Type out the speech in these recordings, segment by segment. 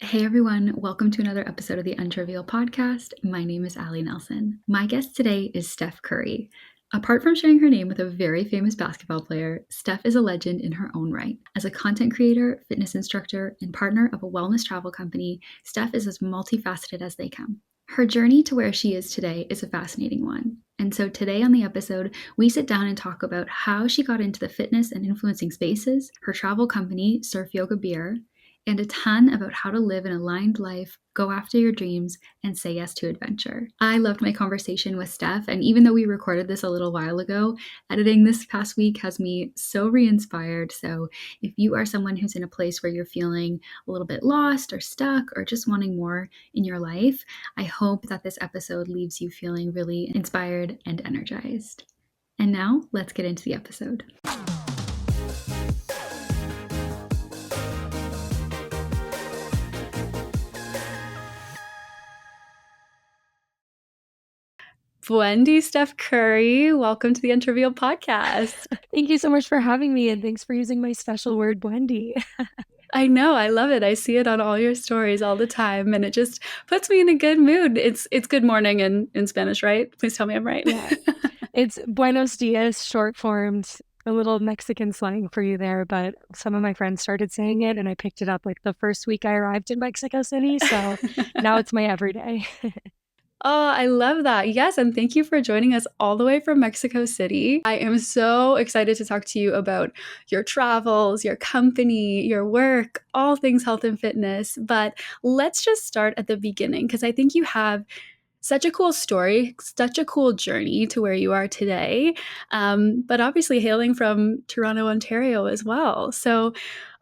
Hey everyone, welcome to another episode of the Untrivial Podcast. My name is Allie Nelson. My guest today is Steph Currie. Apart from sharing her name with a very famous basketball player, Steph is a legend in her own right. As a content creator, fitness instructor, and partner of a wellness travel company, Steph is as multifaceted as they come. Her journey to where she is today is a fascinating one. And so today on the episode, we sit down and talk about how she got into the fitness and influencing spaces, her travel company, Surf Yoga Beer, and a ton about how to live an aligned life, go after your dreams, and say yes to adventure. I loved my conversation with Steph, and even though we recorded this a little while ago, editing this past week has me so re-inspired. So if you are someone who's in a place where you're feeling a little bit lost or stuck or just wanting more in your life, I hope that this episode leaves you feeling really inspired and energized. And now let's get into the episode. Wendy, Steph Currie, welcome to the Untrivial Podcast. Thank you so much for having me, and thanks for using my special word, Wendy. I know, I love it. I see it on all your stories all the time, and it just puts me in a good mood. It's good morning in Spanish, right? Please tell me I'm right. Yeah, it's buenos dias, short formed, a little Mexican slang for you there, but some of my friends started saying it, and I picked it up like the first week I arrived in Mexico City, so now it's my everyday. Oh, I love that. Yes, and thank you for joining us all the way from Mexico City. I am so excited to talk to you about your travels, your company, your work, all things health and fitness. But let's just start at the beginning because I think you have such a cool story, such a cool journey to where you are today, but obviously hailing from Toronto, Ontario as well. So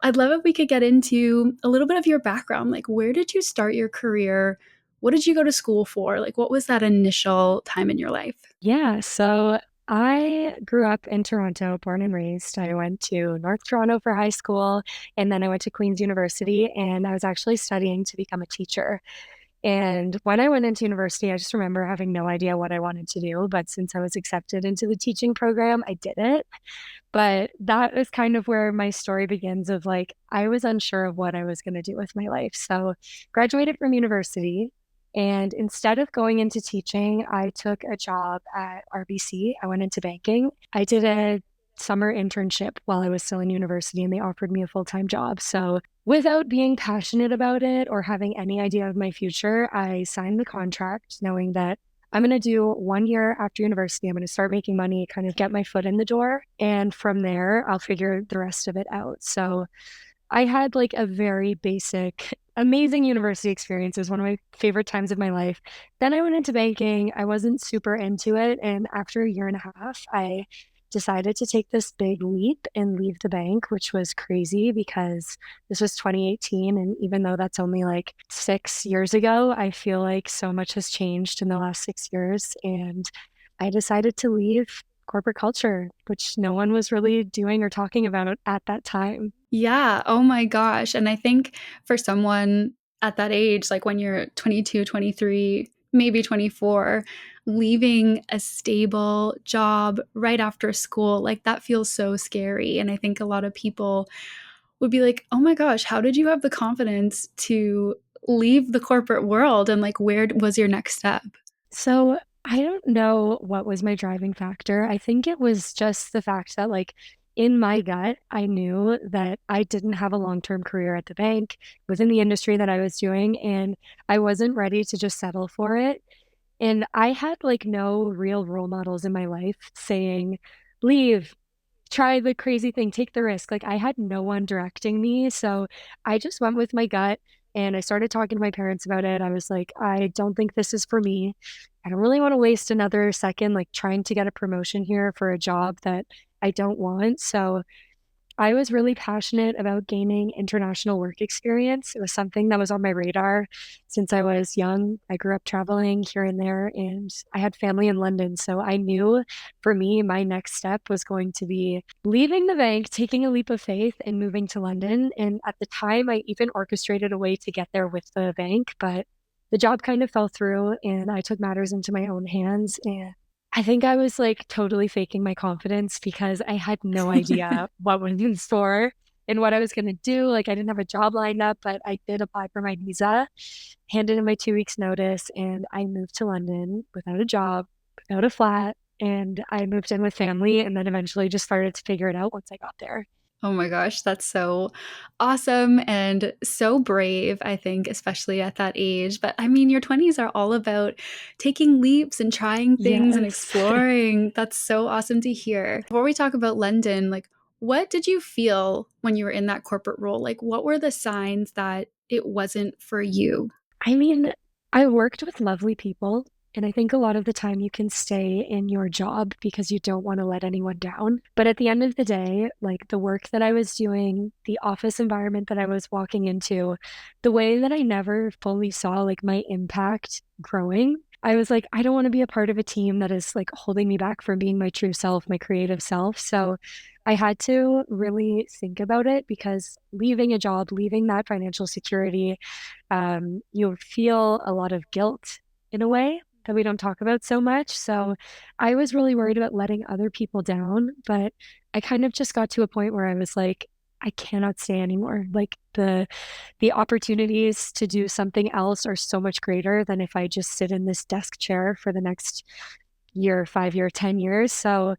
I'd love if we could get into a little bit of your background. Like, where did you start your career? What did you go to school for? Like, what was that initial time in your life? Yeah, so I grew up in Toronto, born and raised. I went to North Toronto for high school, and then I went to Queen's University, and I was actually studying to become a teacher. And when I went into university, I just remember having no idea what I wanted to do. But since I was accepted into the teaching program, I did it. But that is kind of where my story begins of like, I was unsure of what I was going to do with my life. So graduated from university. And instead of going into teaching, I took a job at RBC. I went into banking. I did a summer internship while I was still in university, and they offered me a full-time job. So without being passionate about it or having any idea of my future, I signed the contract knowing that I'm going to do 1 year after university. I'm going to start making money, kind of get my foot in the door. And from there, I'll figure the rest of it out. So I had like a very basic, amazing university experience. It was one of my favorite times of my life. Then I went into banking. I wasn't super into it. And after a year and a half, I decided to take this big leap and leave the bank, which was crazy because this was 2018. And even though that's only like 6 years ago, I feel like so much has changed in the last 6 years. And I decided to leave corporate culture, which no one was really doing or talking about at that time. Yeah. Oh my gosh. And I think for someone at that age, like when you're 22, 23, maybe 24, leaving a stable job right after school, like that feels so scary. And I think a lot of people would be like, oh my gosh, how did you have the confidence to leave the corporate world? And like, where was your next step? So I don't know what was my driving factor. I think it was just the fact that, like, in my gut, I knew that I didn't have a long-term career at the bank within the industry that I was doing, and I wasn't ready to just settle for it. And I had like no real role models in my life saying, leave, try the crazy thing, take the risk. Like I had no one directing me. So I just went with my gut and I started talking to my parents about it. I was like, I don't think this is for me. I don't really want to waste another second like trying to get a promotion here for a job that I don't want. So I was really passionate about gaining international work experience. It was something that was on my radar since I was young. I grew up traveling here and there, and I had family in London. So I knew for me, my next step was going to be leaving the bank, taking a leap of faith, and moving to London. And at the time, I even orchestrated a way to get there with the bank, but the job kind of fell through, and I took matters into my own hands. And I think I was like totally faking my confidence because I had no idea what was in store. in what I was going to do. Like I didn't have a job lined up, but I did apply for my visa, handed in my 2 weeks notice, and I moved to London without a job, without a flat. And I moved in with family and then eventually just started to figure it out once I got there. Oh my gosh, that's so awesome and so brave, I think, especially at that age. But I mean, your 20s are all about taking leaps and trying things and Yes. exploring. That's so awesome to hear. Before we talk about London, like, what did you feel when you were in that corporate role? Like, what were the signs that it wasn't for you? I mean, I worked with lovely people, and I think a lot of the time you can stay in your job because you don't want to let anyone down. But at the end of the day, like the work that I was doing, the office environment that I was walking into, the way that I never fully saw like my impact growing, I was like, I don't want to be a part of a team that is like holding me back from being my true self, my creative self. So I had to really think about it because leaving a job, leaving that financial security, you feel a lot of guilt in a way that we don't talk about so much. So I was really worried about letting other people down, but I kind of just got to a point where I was like, I cannot stay anymore. Like the opportunities to do something else are so much greater than if I just sit in this desk chair for the next year, 5 year, 10 years. So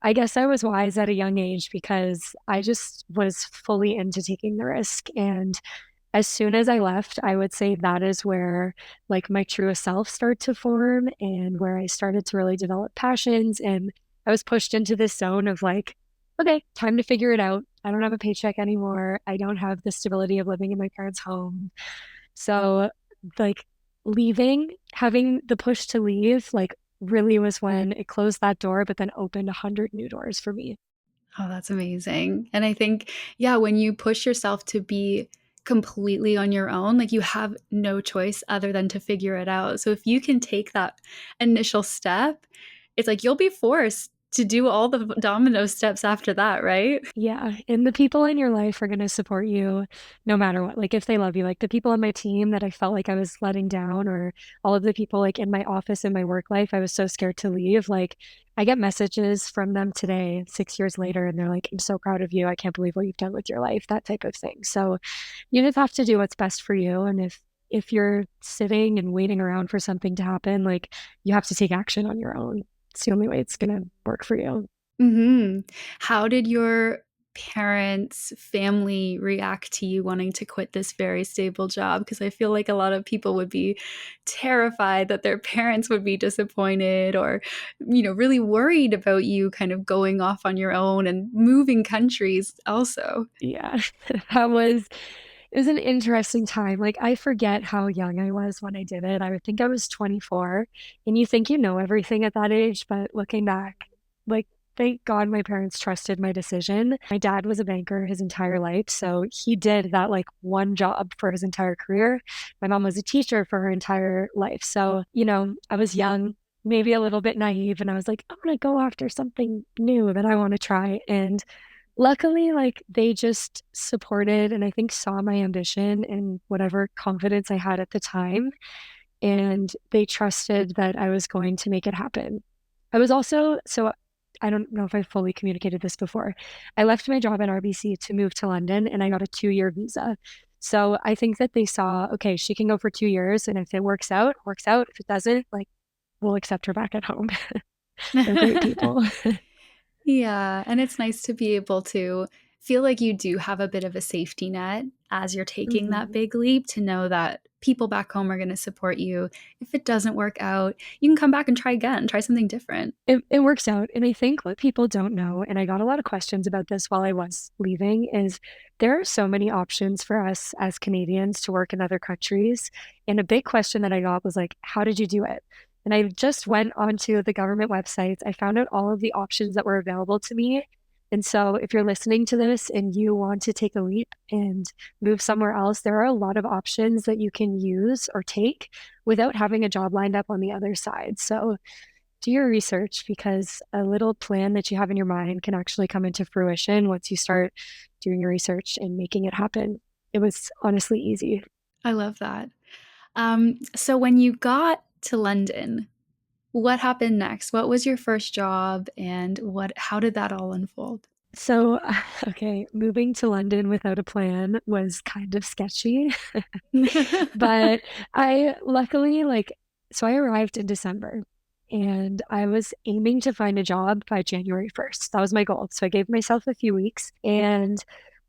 I guess I was wise at a young age because I just was fully into taking the risk. And as soon as I left, I would say that is where like my truest self started to form and where I started to really develop passions. And I was pushed into this zone of like, okay, time to figure it out. I don't have a paycheck anymore. I don't have the stability of living in my parents' home. So, like, leaving, having the push to leave, like, really was when it closed that door, but then opened 100 new doors for me. Oh, that's amazing. And I think, yeah, when you push yourself to be completely on your own, like you have no choice other than to figure it out. So if you can take that initial step, it's like you'll be forced to do all the domino steps after that, right? Yeah, and the people in your life are gonna support you no matter what. Like, if they love you, like the people on my team that I felt like I was letting down, or all of the people like in my office in my work life, I was so scared to leave. Like, I get messages from them today, 6 years later, and they're like, "I'm so proud of you. I can't believe what you've done with your life," that type of thing. So you just have to do what's best for you. And if you're sitting and waiting around for something to happen, like you have to take action on your own. It's the only way it's gonna work for you. How did your parents, family react to you wanting to quit this very stable job? Because I feel like a lot of people would be terrified that their parents would be disappointed or, really worried about you kind of going off on your own and moving countries also. Yeah, that was it was an interesting time. Like, I forget how young I was when I did it. I would think I was 24, and you think you know everything at that age, but looking back, like, thank God my parents trusted my decision. My dad was a banker his entire life, so he did that, like, one job for his entire career. My mom was a teacher for her entire life. So, I was young, maybe a little bit naive, and I was like, "I'm gonna go after something new that I wanna try," and luckily, like, they just supported and I think saw my ambition and whatever confidence I had at the time, and they trusted that I was going to make it happen. I was also so I don't know if I fully communicated this before. I left my job at RBC to move to London, and I got a 2-year visa. So, I think that they saw, "Okay, she can go for 2 years, and if it works out, works out. If it doesn't, like, we'll accept her back at home." They're great people. Yeah, and it's nice to be able to feel like you do have a bit of a safety net as you're taking that Mhm. big leap to know that people back home are going to support you. If it doesn't work out, you can come back and try again, try something different. It works out, and I think what people don't know, and I got a lot of questions about this while I was leaving, is there are so many options for us as Canadians to work in other countries, and a big question that I got was like, "How did you do it?" And I just went onto the government websites, I found out all of the options that were available to me, and so if you're listening to this and you want to take a leap and move somewhere else, there are a lot of options that you can use or take without having a job lined up on the other side. So do your research because a little plan that you have in your mind can actually come into fruition once you start doing your research and making it happen. It was honestly easy. I love that. So when you got to London, what happened next? What was your first job and how did that all unfold? So, okay, moving to London without a plan was kind of sketchy, but I luckily so I arrived in December and I was aiming to find a job by January 1st. That was my goal. So I gave myself a few weeks and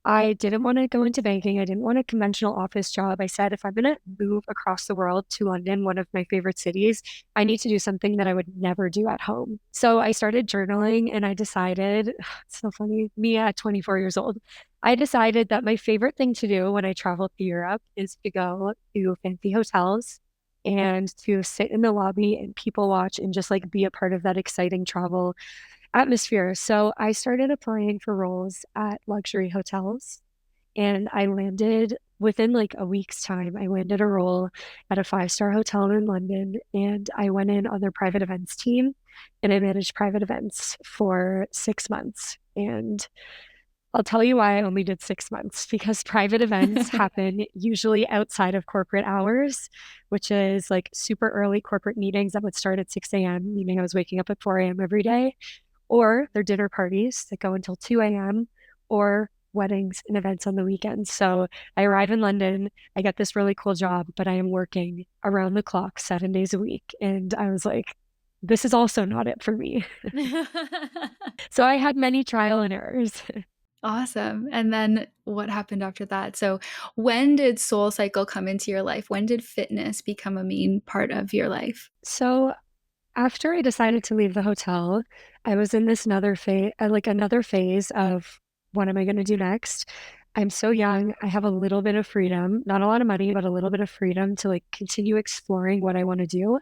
I didn't want to go into banking. I didn't want a conventional office job. I said, if I'm going to move across the world to London, one of my favorite cities, I need to do something that I would never do at home. So I started journaling and I decided, it's so funny, me at 24 years old, I decided that my favorite thing to do when I travel to Europe is to go to fancy hotels and to sit in the lobby and people watch and just like be a part of that exciting travel atmosphere. So I started applying for roles at luxury hotels and I landed within like a week's time. I landed a role at a five-star hotel in London and I went in on their private events team and I managed private events for 6 months. And I'll tell you why I only did 6 months because private events happen usually outside of corporate hours, which is like super early corporate meetings that would start at 6 a.m., meaning I was waking up at 4 a.m. every day, or they're dinner parties that go until 2 a.m., or weddings and events on the weekends. So I arrive in London, I get this really cool job, but I am working around the clock 7 days a week. And I was like, this is also not it for me. So I had many trial and errors. Awesome. And then what happened after that? So, when did Soul Cycle come into your life? When did fitness become a main part of your life? So after I decided to leave the hotel, I was in this another phase of what am I going to do next? I'm so young. I have a little bit of freedom, not a lot of money, but a little bit of freedom to like continue exploring what I want to do.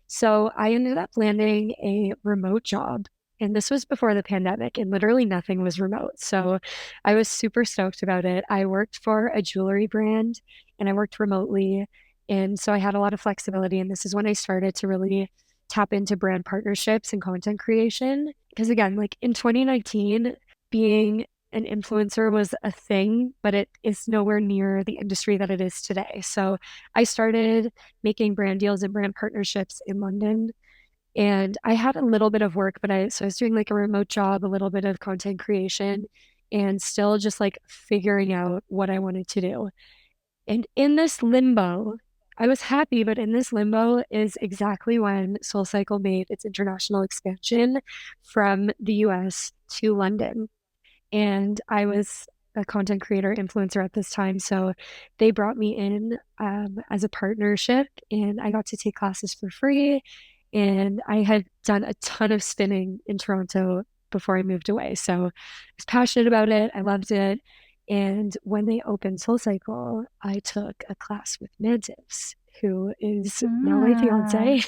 So I ended up landing a remote job. And this was before the pandemic, and literally nothing was remote. So I was super stoked about it. I worked for a jewelry brand and I worked remotely. And so I had a lot of flexibility. And this is when I started to really tap into brand partnerships and content creation. Because again, like in 2019, being an influencer was a thing, but it is nowhere near the industry that it is today. So I started making brand deals and brand partnerships in London. And I had a little bit of work, so I was doing like a remote job, a little bit of content creation, and still just like figuring out what I wanted to do. And in this limbo, I was happy, but in this limbo is exactly when SoulCycle made its international expansion from the US to London. And I was a content creator influencer at this time. So they brought me in as a partnership, and I got to take classes for free. And I had done a ton of spinning in Toronto before I moved away. So I was passionate about it. I loved it. And when they opened SoulCycle, I took a class with Mantis, who is now my Ah. fiance,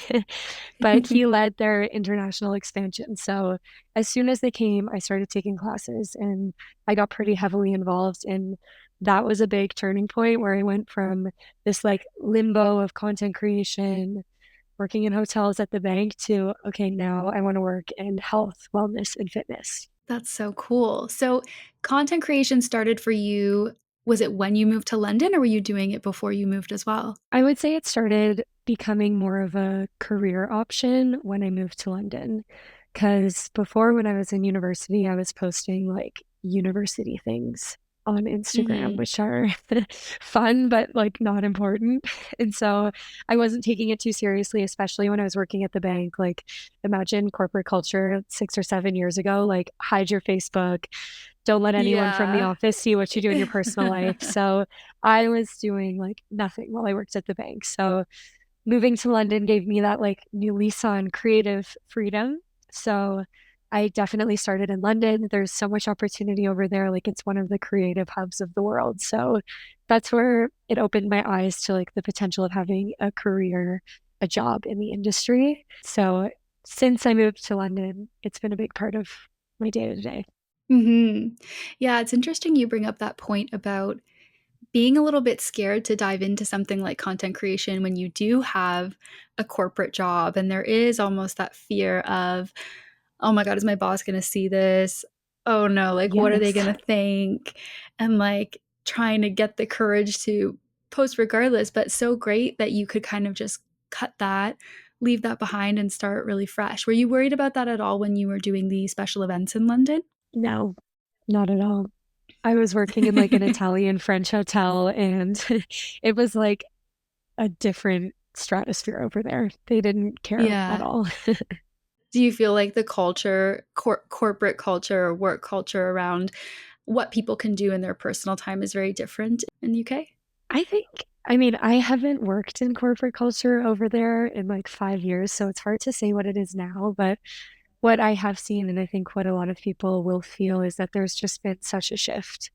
but he led their international expansion. So as soon as they came, I started taking classes and I got pretty heavily involved. And that was a big turning point where I went from this like limbo of content creation, working in hotels at the bank to, okay, now I want to work in health, wellness, and fitness. That's so cool. So, content creation started for you, was it when you moved to London, or were you doing it before you moved as well? I would say it started becoming more of a career option when I moved to London. Because before, when I was in university, I was posting like university things on Instagram, Mhm. which are fun, but like not important. And so I wasn't taking it too seriously, especially when I was working at the bank. Like, imagine corporate culture 6 or 7 years ago, like, hide your Facebook, don't let anyone from the Yeah. office see what you do in your personal life. So I was doing like nothing while I worked at the bank. So moving to London gave me that like new lease on creative freedom. So I definitely started in London. There's so much opportunity over there. Like it's one of the creative hubs of the world. So that's where it opened my eyes to like the potential of having a career, a job in the industry. So since I moved to London, it's been a big part of my day to day. Mhm. Yeah, it's interesting you bring up that point about being a little bit scared to dive into something like content creation when you do have a corporate job, and there is almost that fear of, "Oh my god, is my boss gonna see this? Oh no, like, what are they Yes. gonna think?" And, like, trying to get the courage to post regardless, but so great that you could kind of just cut that, leave that behind, and start really fresh. Were you worried about that at all when you were doing the special events in London? No. Not at all. I was working in like an Italian French hotel and it was like a different stratosphere over there. They didn't care at Yeah. all. Do you feel like the culture, corporate culture or work culture around what people can do in their personal time is very different in the UK? I think, I mean, I haven't worked in corporate culture over there in like 5 years, so it's hard to say what it is now. But what I have seen, and I think what a lot of people will feel, is that there's just been such a shift.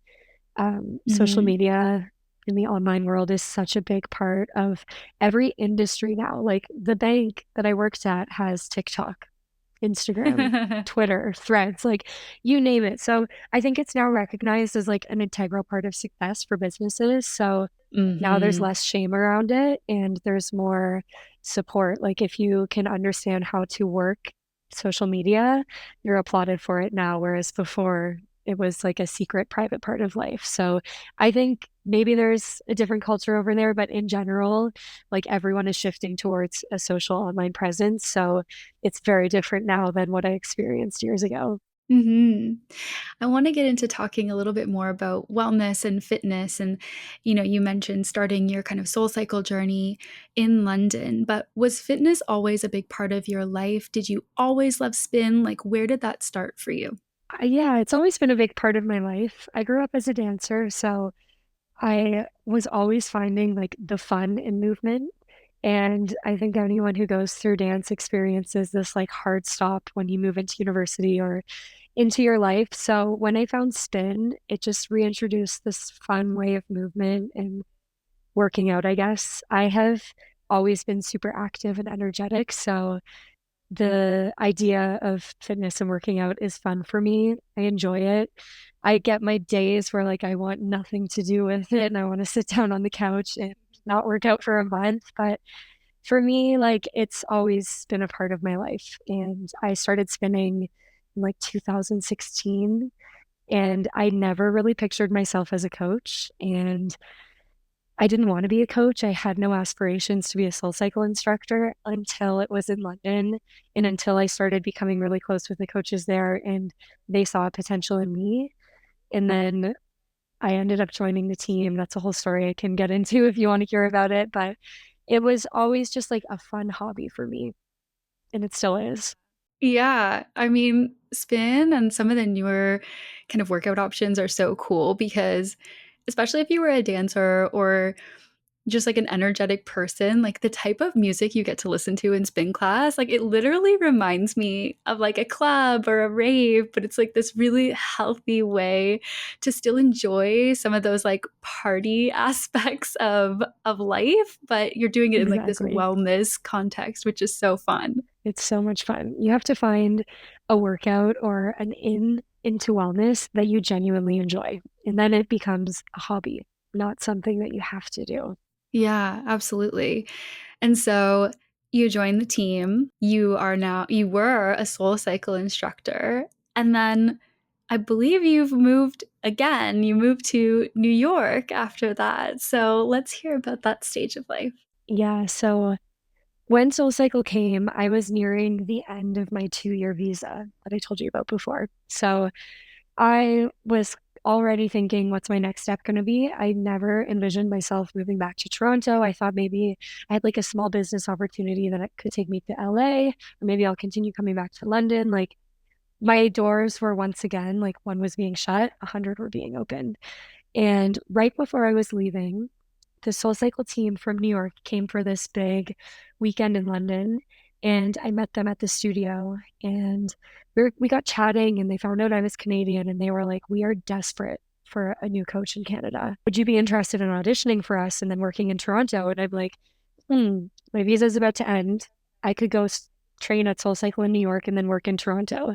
Social Mhm. media in the online world is such a big part of every industry now. Like the bank that I worked at has TikTok, Instagram, Twitter, Threads, like you name it. So I think it's now recognized as like an integral part of success for businesses. So now there's Mhm. less shame around it and there's more support. Like if you can understand how to work social media, you're applauded for it now, whereas before it was like a secret private part of life. So I think maybe there's a different culture over there, but in general, like everyone is shifting towards a social online presence. So it's very different now than what I experienced years ago. Mhm. I wanna get into talking a little bit more about wellness and fitness and, you mentioned starting your kind of Soul Cycle journey in London, but was fitness always a big part of your life? Did you always love spin? Like, where did that start for you? Yeah, it's always been a big part of my life. I grew up as a dancer, so I was always finding like the fun in movement. And I think anyone who goes through dance experiences this like hard stop when you move into university or into your life. So when I found spin, it just reintroduced this fun way of movement and working out, I guess. I have always been super active and energetic. So the idea of fitness and working out is fun for me. I enjoy it. I get my days where like I want nothing to do with it and I want to sit down on the couch and not work out for a month. But for me, like it's always been a part of my life. And I started spinning in like 2016 and I never really pictured myself as a coach. And I didn't want to be a coach. I had no aspirations to be a soul cycle instructor until it was in London and until I started becoming really close with the coaches there and they saw a potential in me. And then I ended up joining the team. That's a whole story I can get into if you want to hear about it. But it was always just like a fun hobby for me, and it still is. Yeah, I mean, spin and some of the newer kind of workout options are so cool because especially if you were a dancer or just like an energetic person, like the type of music you get to listen to in spin class, like it literally reminds me of like a club or a rave, but it's like this really healthy way to still enjoy some of those like party aspects of life, but you're doing it in like this Exactly. wellness context, which is so fun. It's so much fun. You have to find a workout or an into wellness that you genuinely enjoy. And then it becomes a hobby, not something that you have to do. Yeah, absolutely. And so you joined the team. You were a Soul Cycle instructor. And then I believe you've moved again. You moved to New York after that. So let's hear about that stage of life. Yeah. So when SoulCycle came, I was nearing the end of my 2-year visa that I told you about before. So I was already thinking, what's my next step going to be? I never envisioned myself moving back to Toronto. I thought maybe I had like a small business opportunity that could take me to LA, or maybe I'll continue coming back to London. Like my doors were once again, like one was being shut, 100 were being opened. And right before I was leaving, the SoulCycle team from New York came for this big weekend in London, and I met them at the studio. And we got chatting, and they found out I was Canadian, and they were like, "We are desperate for a new coach in Canada. Would you be interested in auditioning for us and then working in Toronto?" And I'm like, my visa is about to end. I could go train at SoulCycle in New York and then work in Toronto.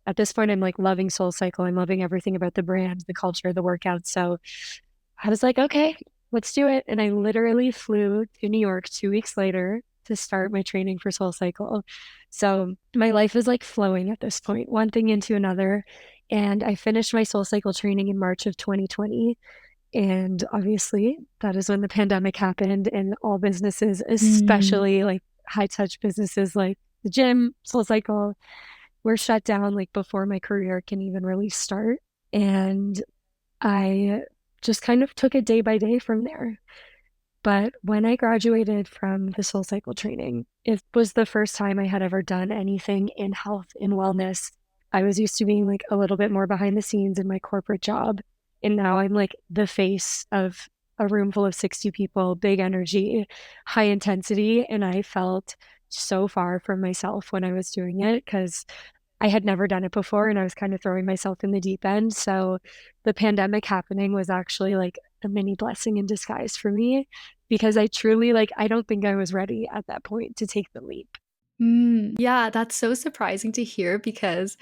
At this point, I'm like loving SoulCycle. I'm loving everything about the brand, the culture, the workouts. So I was like, okay, let's do it. And I literally flew to New York 2 weeks later to start my training for Soul Cycle. So my life is like flowing at this point, one thing into another. And I finished my Soul Cycle training in March of 2020. And obviously, that is when the pandemic happened, and all businesses, Mm. especially like high touch businesses like the gym, Soul Cycle, were shut down like before my career can even really start. And I just kind of took it day by day from there. But when I graduated from the soul cycle training, it was the first time I had ever done anything in health and wellness. I was used to being like a little bit more behind the scenes in my corporate job. And now I'm like the face of a room full of 60 people, big energy, high intensity. And I felt so far from myself when I was doing it because I had never done it before and I was kind of throwing myself in the deep end. So the pandemic happening was actually like a mini blessing in disguise for me because I truly like I don't think I was ready at that point to take the leap. Yeah, that's so surprising to hear because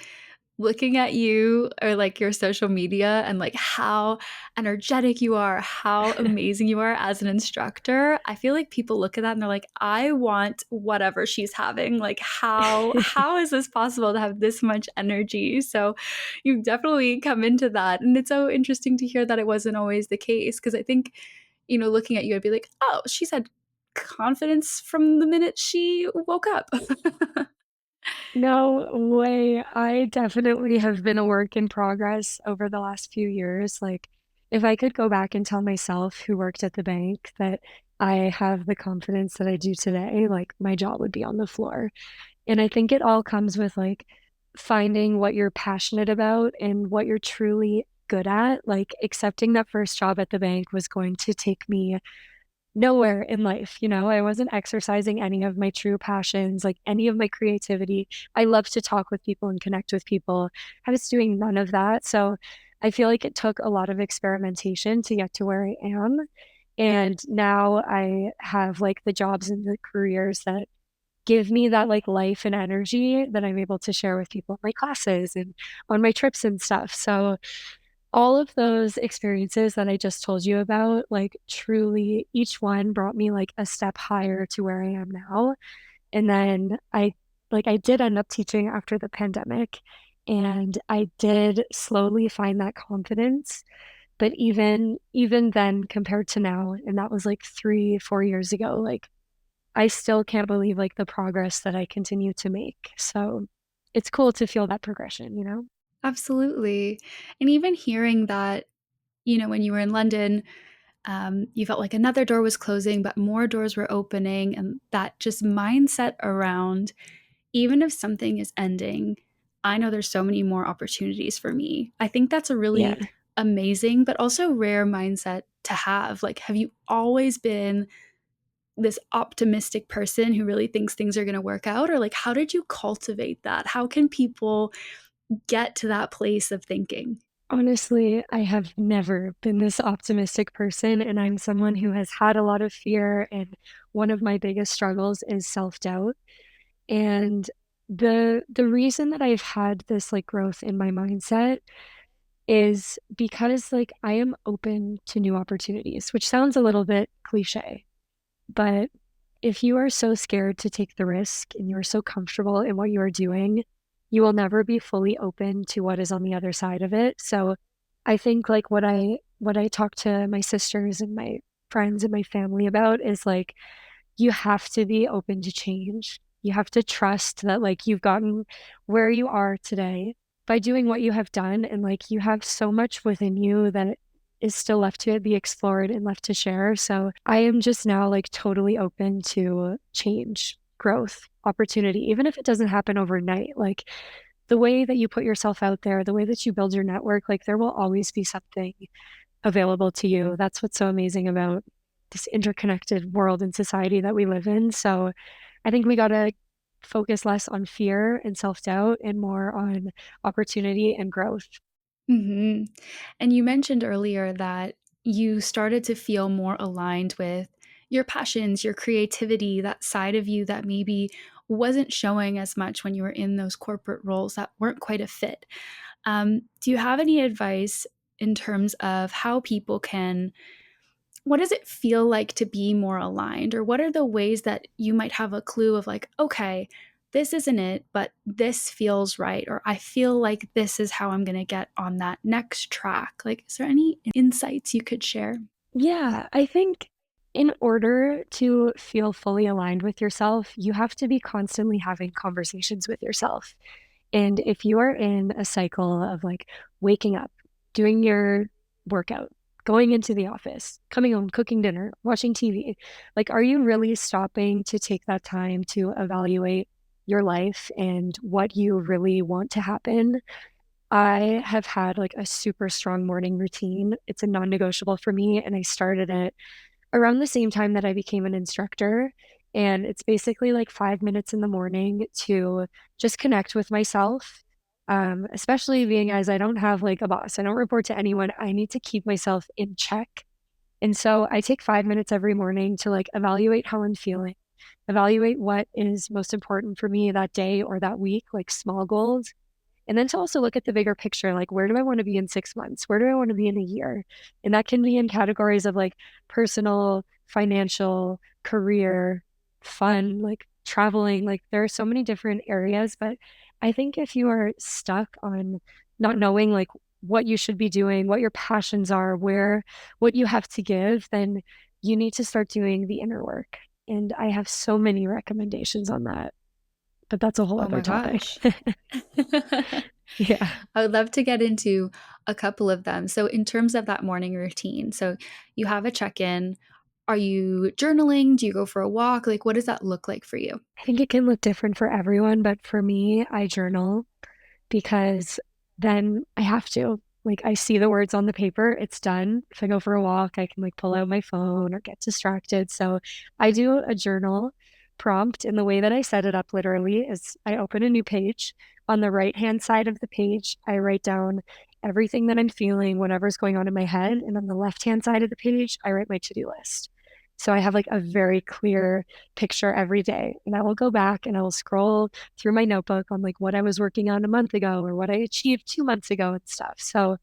looking at you or like your social media and like how energetic you are, how amazing you are as an instructor, I feel like people look at that and they're like, I want whatever she's having. Like how is this possible to have this much energy? So you've definitely come into that. And it's so interesting to hear that it wasn't always the case. Cause I think, looking at you, I'd be like, oh, she's had confidence from the minute she woke up. No way. I definitely have been a work in progress over the last few years. Like, if I could go back and tell myself who worked at the bank that I have the confidence that I do today, like my jaw would be on the floor. And I think it all comes with like finding what you're passionate about and what you're truly good at. Like accepting that first job at the bank was going to take me nowhere in life. I wasn't exercising any of my true passions, like any of my creativity. I love to talk with people and connect with people. I was doing none of that. So I feel like it took a lot of experimentation to get to where I am. And now I have like the jobs and the careers that give me that like life and energy that I'm able to share with people in my classes and on my trips and stuff. So all of those experiences that I just told you about, like truly each one brought me like a step higher to where I am now. And then I did end up teaching after the pandemic and I did slowly find that confidence. But even then compared to now, and that was like 3, 4 years ago, like I still can't believe like the progress that I continue to make. So it's cool to feel that progression. Absolutely. And even hearing that, when you were in London, you felt like another door was closing, but more doors were opening. And that just mindset around, even if something is ending, I know there's so many more opportunities for me. I think that's a Yeah. really amazing, but also rare mindset to have. Like, have you always been this optimistic person who really thinks things are going to work out? Or like, how did you cultivate that? How can people get to that place of thinking? Honestly, I have never been this optimistic person, and I'm someone who has had a lot of fear, and one of my biggest struggles is self-doubt. And the reason that I've had this like growth in my mindset is because like I am open to new opportunities, which sounds a little bit cliche. But if you are so scared to take the risk and you're so comfortable in what you are doing, you will never be fully open to what is on the other side of it. So I think like what I talk to my sisters and my friends and my family about is like you have to be open to change. You have to trust that like you've gotten where you are today by doing what you have done and like you have so much within you that is still left to be explored and left to share. So I am just now like totally open to change, growth, opportunity, even if it doesn't happen overnight. Like the way that you put yourself out there, the way that you build your network, like there will always be something available to you. That's what's so amazing about this interconnected world and society that we live in. So I think we got to focus less on fear and self doubt and more on opportunity and growth. Hmm. And you mentioned earlier that you started to feel more aligned with your passions, your creativity, that side of you that maybe wasn't showing as much when you were in those corporate roles that weren't quite a fit. Do you have any advice in terms of how people can what does it feel like to be more aligned? Or what are the ways that you might have a clue of like, okay, this isn't it, but this feels right? Or I feel like this is how I'm going to get on that next track. Like, is there any insights you could share? Yeah, I think in order to feel fully aligned with yourself, you have to be constantly having conversations with yourself. And if you are in a cycle of like waking up, doing your workout, going into the office, coming home, cooking dinner, watching TV. Like, are you really stopping to take that time to evaluate your life and what you really want to happen? I have had like a super strong morning routine. It's a non-negotiable for me, and I started it around the same time that I became an instructor. And it's basically like 5 minutes in the morning to just connect with myself. Especially being as I don't have like a boss, I don't report to anyone. I need to keep myself in check. And so I take 5 minutes every morning to like evaluate how I'm feeling, evaluate what is most important for me that day or that week, like small goals, and then to also look at the bigger picture, like where do I want to be in 6 months? Where do I want to be in a year? And that can be in categories of like personal, financial, career, fun, like traveling. Like there are so many different areas. But I think if you are stuck on not knowing like what you should be doing, what your passions are, what you have to give, then you need to start doing the inner work. And I have so many recommendations on that, but that's a whole Oh other my topic. gosh. Yeah. I would love to get into a couple of them. So, in terms of that morning routine, so you have a check in. Are you journaling? Do you go for a walk? Like, what does that look like for you? I think it can look different for everyone, but for me, I journal because then I have to. Like I see the words on the paper, it's done. If I go for a walk, I can like pull out my phone or get distracted. So I do a journal prompt, and the way that I set it up literally is I open a new page. On the right-hand side of the page, I write down everything that I'm feeling, whatever's going on in my head. And on the left-hand side of the page, I write my to-do list. So I have like a very clear picture every day. And I will go back and I will scroll through my notebook on like what I was working on a month ago or what I achieved 2 months ago and stuff. So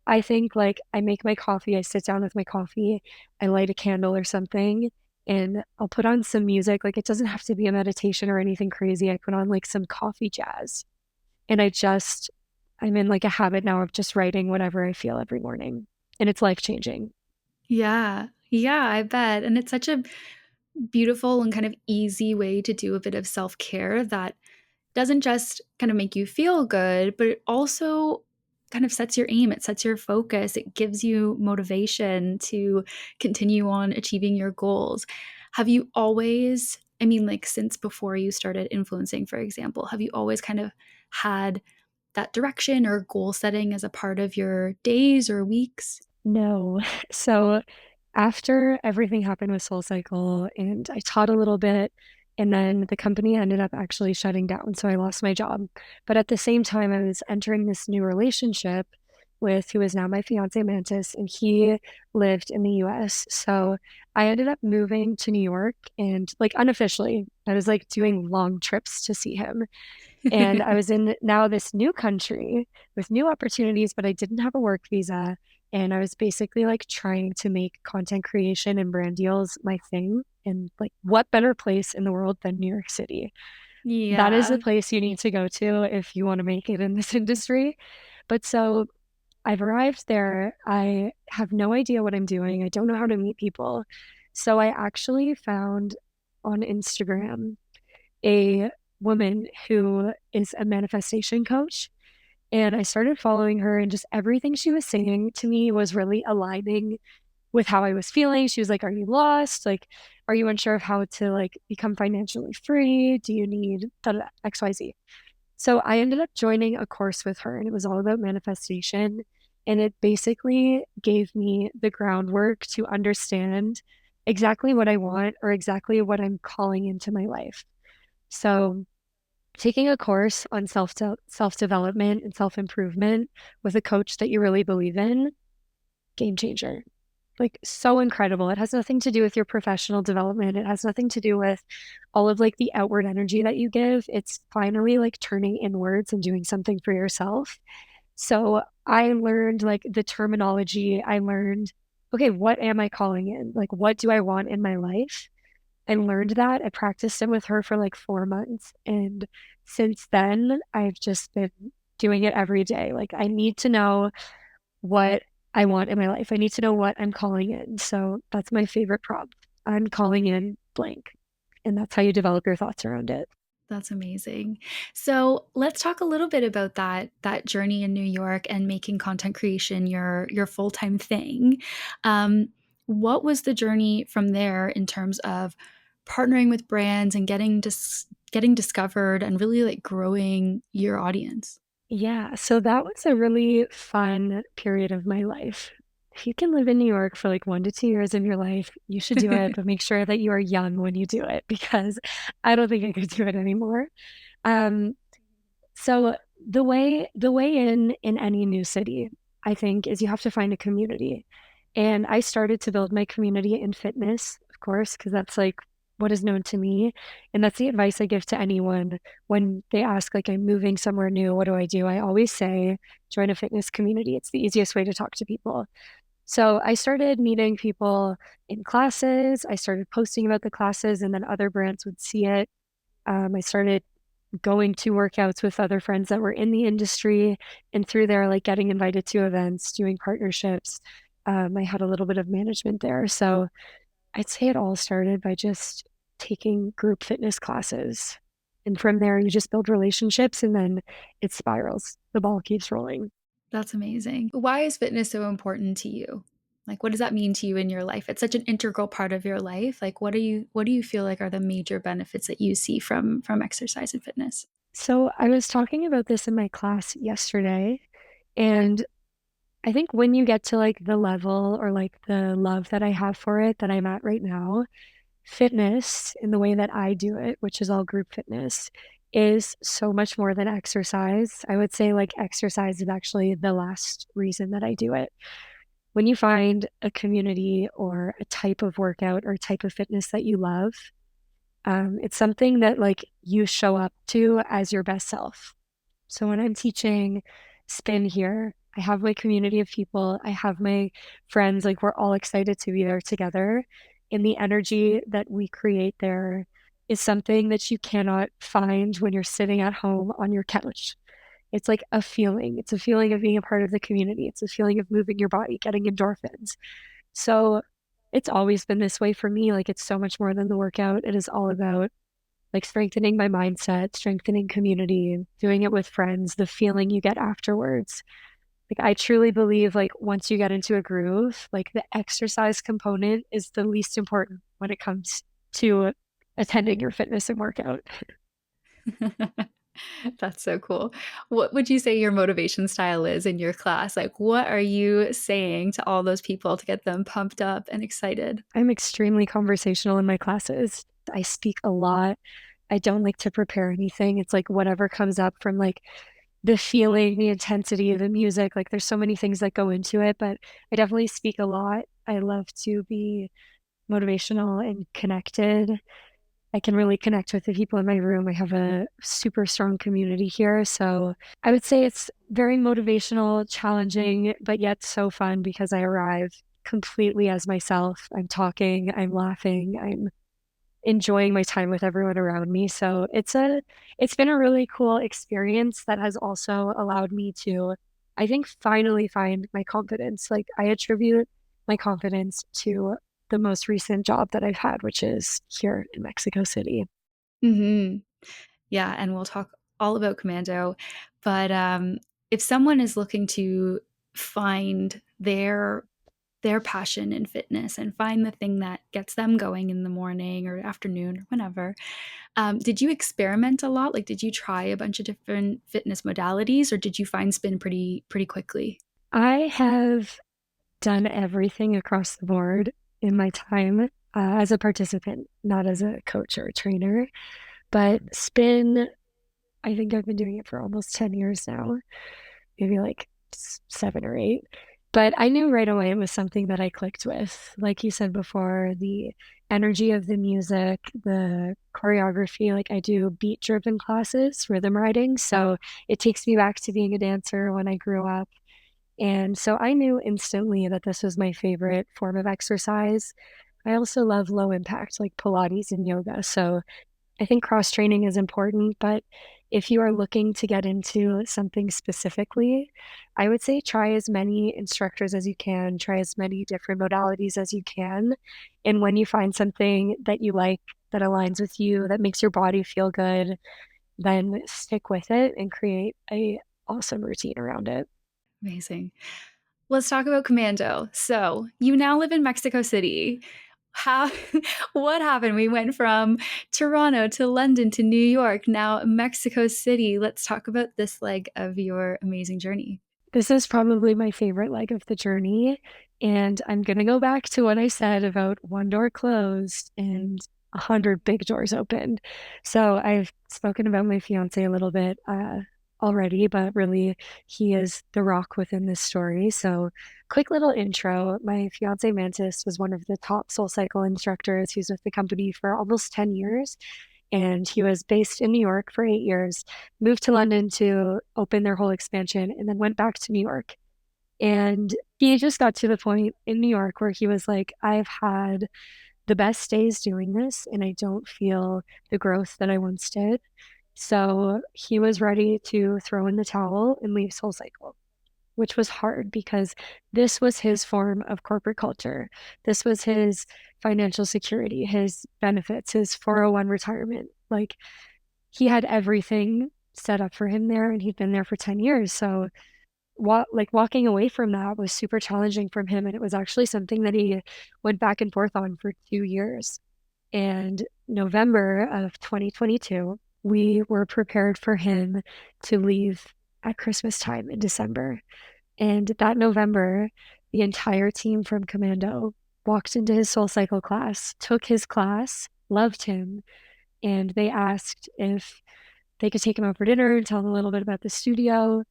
I think like I make my coffee, I sit down with my coffee, I light a candle or something, and I'll put on some music. Like it doesn't have to be a meditation or anything crazy. I put on like some coffee jazz. And I'm in like a habit now of just writing whatever I feel every morning. And it's life changing. Yeah. Yeah, I bet. And it's such a beautiful and kind of easy way to do a bit of self care that doesn't just kind of make you feel good, but it also kind of sets your aim, it sets your focus, it gives you motivation to continue on achieving your goals. Have you always, I mean, like since before you started influencing, for example, have you always kind of had that direction or goal setting as a part of your days or weeks? No. So after everything happened with Soul Cycle and I taught a little bit, and then the company ended up actually shutting down. So I lost my job. But at the same time, I was entering this new relationship with who is now my fiance Mantis, and he lived in the US. So I ended up moving to New York and like unofficially, I was like doing long trips to see him. And I was in now this new country with new opportunities, but I didn't have a work visa. And I was basically like trying to make content creation and brand deals my thing. And like, what better place in the world than New York City? That is the Yeah. place you need to go to if you want to make it in this industry. But so I've arrived there. I have no idea what I'm doing. I don't know how to meet people. So I actually found on Instagram a woman who is a manifestation coach. And I started following her, and just everything she was saying to me was really aligning with how I was feeling. She was like, "Are you lost? Like, are you unsure of how to like become financially free? Do you need XYZ?" So I ended up joining a course with her, and it was all about manifestation. And it basically gave me the groundwork to understand exactly what I want or exactly what I'm calling into my life. So taking a course on self-development and self-improvement with a coach that you really believe in, game changer. Like so incredible. It has nothing to do with your professional development. It has nothing to do with all of like the outward energy that you give. It's finally like turning inwards and doing something for yourself. So I learned like the terminology. I learned, okay, what am I calling in? Like, what do I want in my life? I learned that. I practiced it with her for like 4 months. And since then, I've just been doing it every day. Like, I need to know what I want in my life. I need to know what I'm calling in. So that's my favorite prompt. I'm calling in blank. And that's how you develop your thoughts around it. That's amazing. So let's talk a little bit about that journey in New York and making content creation your full-time thing. Um, what was the journey from there in terms of partnering with brands and getting discovered and really like growing your audience? Yeah, so that was a really fun period of my life. If you can live in New York for like 1 to 2 years of your life, you should do it, but make sure that you are young when you do it because I don't think I could do it anymore. Um, so the way in any new city, I think, is you have to find a community. And I started to build my community in fitness, of course, because that's like what is known to me. And that's the advice I give to anyone when they ask, like, I'm moving somewhere new, what do I do? I always say, join a fitness community. It's the easiest way to talk to people. So I started meeting people in classes. I started posting about the classes, and then other brands would see it. I started going to workouts with other friends that were in the industry, and through there, like getting invited to events, doing partnerships. I had a little bit of management there. So I'd say it all started by just taking group fitness classes. And from there, you just build relationships and then it spirals. The ball keeps rolling. That's amazing. Why is fitness so important to you? Like what does that mean to you in your life? It's such an integral part of your life. Like what do you feel like are the major benefits that you see from exercise and fitness? So I was talking about this in my class yesterday, and I think when you get to like the level or like the love that I have for it that I'm at right now, fitness in the way that I do it, which is all group fitness, is so much more than exercise. I would say like exercise is actually the last reason that I do it. When you find a community or a type of workout or type of fitness that you love, it's something that like you show up to as your best self. So when I'm teaching spin here, I have my community of people, I have my friends, like we're all excited to be there together. And the energy that we create there is something that you cannot find when you're sitting at home on your couch. It's like a feeling. It's a feeling of being a part of the community. It's a feeling of moving your body, getting endorphins. So it's always been this way for me. Like it's so much more than the workout. It is all about like strengthening my mindset, strengthening community, doing it with friends, the feeling you get afterwards. Like I truly believe like once you get into a groove, like the exercise component is the least important when it comes to attending your fitness and workout. That's so cool. What would you say your motivation style is in your class? Like what are you saying to all those people to get them pumped up and excited? I'm extremely conversational in my classes. I speak a lot. I don't like to prepare anything. It's like whatever comes up from like the feeling, the intensity of the music. Like there's so many things that go into it, but I definitely speak a lot. I love to be motivational and connected. I can really connect with the people in my room. I have a super strong community here. So I would say it's very motivational, challenging, but yet so fun because I arrive completely as myself. I'm talking, I'm laughing, I'm enjoying my time with everyone around me. So it's been a really cool experience that has also allowed me to, I think, finally find my confidence. Like I attribute my confidence to the most recent job that I've had, which is here in Mexico City. Mhm. Yeah, and we'll talk all about Commando. But if someone is looking to find their passion in fitness and find the thing that gets them going in the morning or afternoon or whenever, did you experiment a lot? Like, did you try a bunch of different fitness modalities, or did you find spin pretty quickly? I have done everything across the board in my time as a participant, not as a coach or a trainer. But spin, I think I've been doing it for almost 10 years now, maybe like 7 or 8. But I knew right away it was something that I clicked with. Like you said before, the energy of the music, the choreography, like I do beat driven classes, rhythm riding. So it takes me back to being a dancer when I grew up. And so I knew instantly that this was my favorite form of exercise. I also love low impact, like Pilates and yoga. So I think cross training is important, but if you are looking to get into something specifically, I would say try as many instructors as you can, try as many different modalities as you can. And when you find something that you like, that aligns with you, that makes your body feel good, then stick with it and create a awesome routine around it. Amazing. Let's talk about Commando. So, you now live in Mexico City. How what happened? We went from Toronto to London to New York, now Mexico City. Let's talk about this leg of your amazing journey. This is probably my favorite leg of the journey. And I'm going to go back to what I said about one door closed and 100 big doors opened. So I've spoken about my fiance a little bit already, but really he is the rock within this story. So quick little intro. My fiance Mantis was one of the top soul cycle instructors. He was with the company for almost 10 years. And he was based in New York for 8 years, moved to London to open their whole expansion, and then went back to New York. And he just got to the point in New York where he was like, I've had the best days doing this, and I don't feel the growth that I once did. So he was ready to throw in the towel and leave SoulCycle, which was hard because this was his form of corporate culture. This was his financial security, his benefits, his 401 retirement. Like he had everything set up for him there and he'd been there for 10 years. So walking away from that was super challenging from him. And it was actually something that he went back and forth on for 2 years. And November of 2022, we were prepared for him to leave at Christmas time in December. And that November, the entire team from Commando walked into his soul cycle class, took his class, loved him, and they asked if they could take him out for dinner and tell him a little bit about the studio.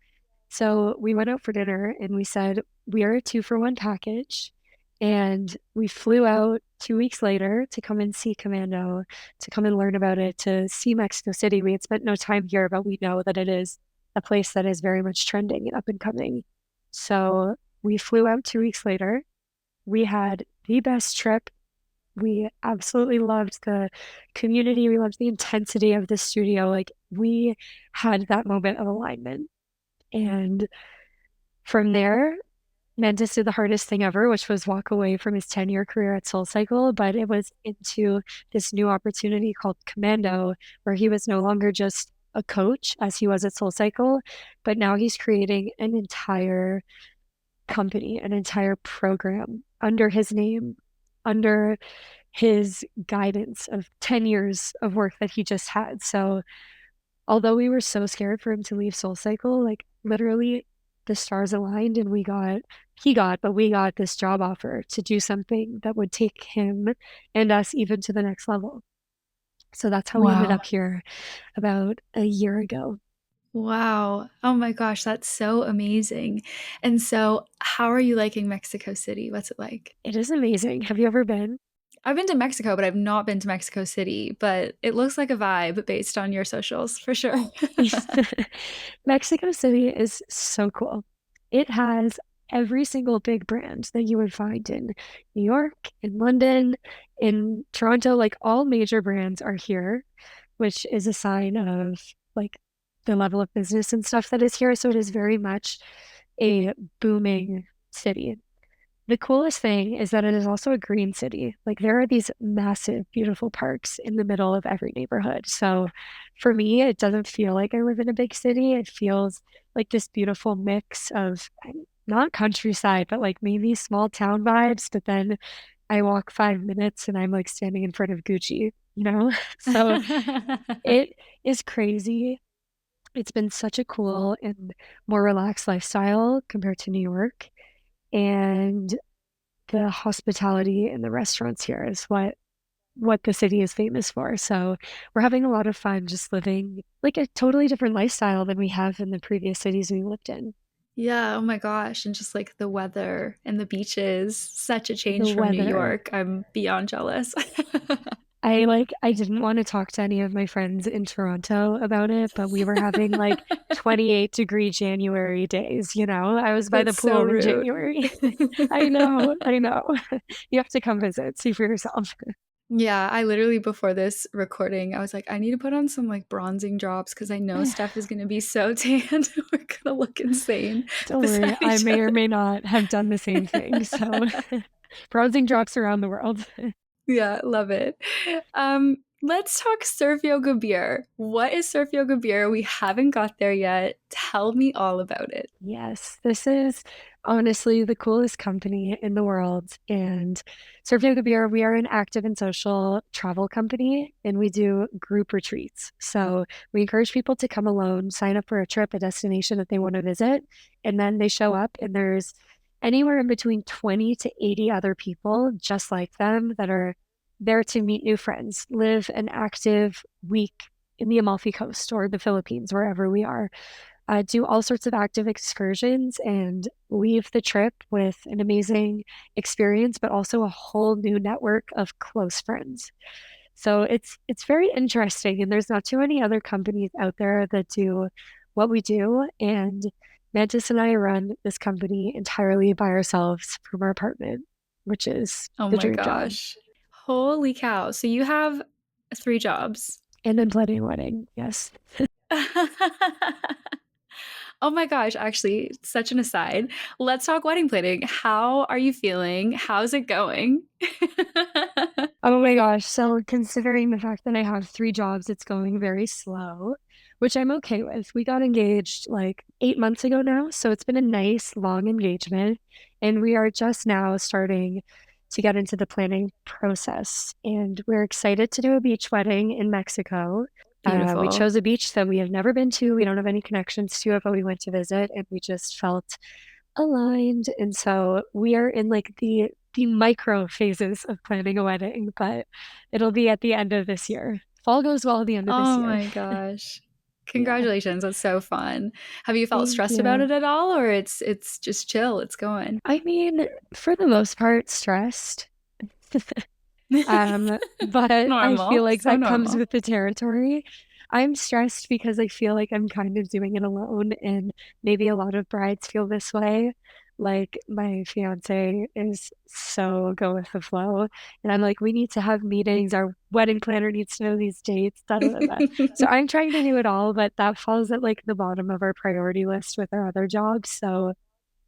So we went out for dinner and we said, we are a 2-for-1 package. And we flew out 2 weeks later to come and see Commando, to come and learn about it, to see Mexico City. We had spent no time here, but we know that it is a place that is very much trending and up and coming. So we flew out 2 weeks later. We had the best trip. We absolutely loved the community. We loved the intensity of the studio. Like we had that moment of alignment. And from there, Mendes did the hardest thing ever, which was walk away from his 10-year career at SoulCycle, but it was into this new opportunity called Commando, where he was no longer just a coach as he was at SoulCycle, but now he's creating an entire company, an entire program under his name, under his guidance of 10 years of work that he just had. So although we were so scared for him to leave SoulCycle, like literally the stars aligned and we got this job offer to do something that would take him and us even to the next level. So that's how we ended Wow. up here about a year ago. Wow. Oh my gosh, that's so amazing. And so, how are you liking Mexico City? What's it like? It is amazing. Have you ever been? I've been to Mexico, but I've not been to Mexico City, but it looks like a vibe based on your socials for sure. Mexico City is so cool. It has every single big brand that you would find in New York, in London, in Toronto. Like all major brands are here, which is a sign of like the level of business and stuff that is here. So it is very much a booming city. The coolest thing is that it is also a green city. Like there are these massive, beautiful parks in the middle of every neighborhood. So for me, it doesn't feel like I live in a big city. It feels like this beautiful mix of not countryside, but like maybe small town vibes. But then I walk 5 minutes and I'm like standing in front of Gucci, you know? So it is crazy. It's been such a cool and more relaxed lifestyle compared to New York. And the hospitality in the restaurants here is what the city is famous for. So we're having a lot of fun just living like a totally different lifestyle than we have in the previous cities we lived in. Yeah, oh my gosh, and just like the weather and the beaches, such a The change from New weather. York. I'm beyond jealous. I didn't want to talk to any of my friends in Toronto about it, but we were having like 28-degree January days, you know. I was by the That's so pool in rude. January. I know, I know. You have to come visit, see for yourself. Yeah, I literally before this recording, I was like, I need to put on some like bronzing drops because I know Steph is gonna be so tanned. We're gonna look insane Don't worry, beside I each may or other. may not have done the same thing. So, browsing drops around the world. Yeah, love it. Let's talk surf yoga beer. What is surf yoga beer? We haven't got there yet. Tell me all about it. Yes, this is honestly the coolest company in the world. And Surf Yoga Beer, we are an active and social travel company and we do group retreats. So we encourage people to come alone, sign up for a trip, a destination that they want to visit, and then they show up and there's anywhere in between 20 to 80 other people just like them that are there to meet new friends, live an active week in the Amalfi Coast or the Philippines, wherever we are, do all sorts of active excursions and leave the trip with an amazing experience, but also a whole new network of close friends. So it's very interesting, and there's not too many other companies out there that do what we do. And Mantis and I run this company entirely by ourselves from our apartment, which is Oh the my dream job. gosh. Holy cow. So you have three jobs. And then planning a wedding, yes. Oh my gosh, actually, such an aside. Let's talk wedding planning. How are you feeling? How's it going? Oh my gosh. So considering the fact that I have three jobs, it's going very slow, which I'm okay with. We got engaged like 8 months ago now. So it's been a nice long engagement. And we are just now starting to get into the planning process. And we're excited to do a beach wedding in Mexico. We Beautiful. chose a beach that we have never been to. We don't have any connections to it, but we went to visit and we just felt aligned. And so we are in like the micro phases of planning a wedding, but it'll be at the end of this year. If all goes well at the end of this Oh year. my gosh. Yeah. Congratulations. That's so fun. Have you felt Thank stressed about you. it at all or it's just chill, it's going? I mean, for the most part, stressed. But I feel Normal. like So that comes normal. with the territory. I'm stressed because I feel like I'm kind of doing it alone, and maybe a lot of brides feel this way. Like my fiance is so go with the flow, and I'm like, we need to have meetings. Our wedding planner needs to know these dates. Da, da, da, da. So I'm trying to do it all, but that falls at like the bottom of our priority list with our other jobs. So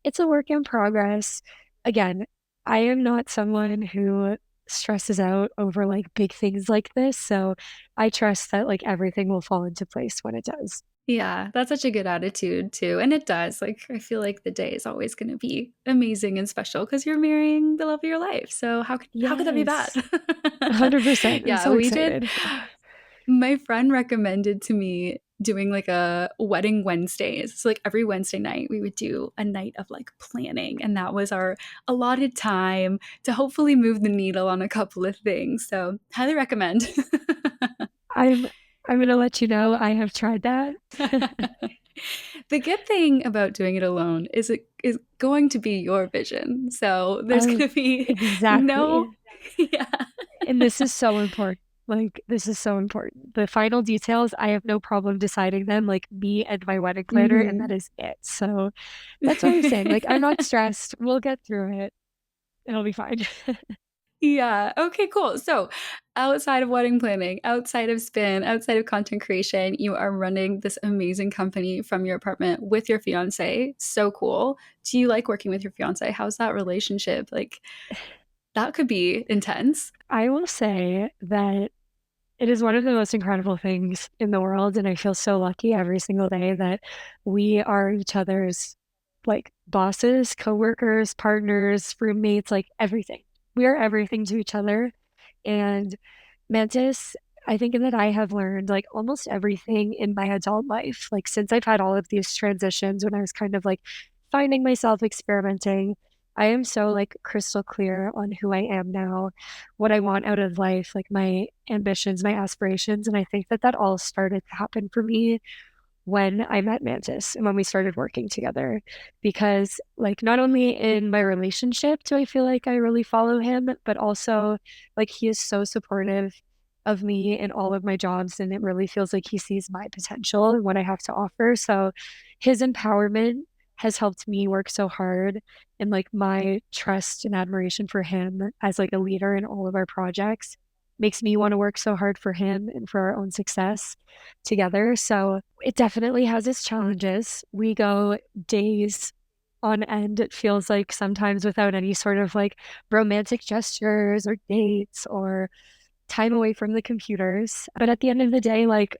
it's a work in progress. Again, I am not someone who stresses out over like big things like this. So I trust that like everything will fall into place when it does. Yeah, that's such a good attitude too. And it does. Like I feel like the day is always going to be amazing and special because you're marrying the love of your life. So how could that be bad? Yes, 100%. I'm Yeah, so we did. excited. My friend recommended to me doing like a wedding Wednesdays. So like every Wednesday night we would do a night of like planning and that was our allotted time to hopefully move the needle on a couple of things. So, highly recommend. I'm I'm gonna let you know I have tried that. The good thing about doing it alone is it is going to be your vision. So there's Oh, going to be no, exactly. yeah. And this is so important. Like, this is so important. The final details, I have no problem deciding them, like me and my wedding planner, and that Hmm. is it. So that's what I'm saying. Like, I'm not stressed. We'll get through it. It'll be fine. Yeah. Okay, cool. So, outside of wedding planning, outside of spin, outside of content creation, you are running this amazing company from your apartment with your fiance. So cool. Do you like working with your fiance? How's that relationship? Like, that could be intense. I will say that it is one of the most incredible things in the world, and I feel so lucky every single day that we are each other's like bosses, coworkers, partners, roommates, like everything. We are everything to each other. And Mantis, I think that I have learned like almost everything in my adult life. Like since I've had all of these transitions when I was kind of like finding myself experimenting, I am so like crystal clear on who I am now, what I want out of life, like my ambitions, my aspirations. And I think that that all started to happen for me when I met Mantis and when we started working together. Because, like, not only in my relationship do I feel like I really follow him, but also, like, he is so supportive of me in all of my jobs. And it really feels like he sees my potential and what I have to offer. So, his empowerment has helped me work so hard. And, like, my trust and admiration for him as, like, a leader in all of our projects makes me want to work so hard for him and for our own success together. So it definitely has its challenges. We go days on end, it feels like sometimes without any sort of like romantic gestures or dates or time away from the computers. But at the end of the day, like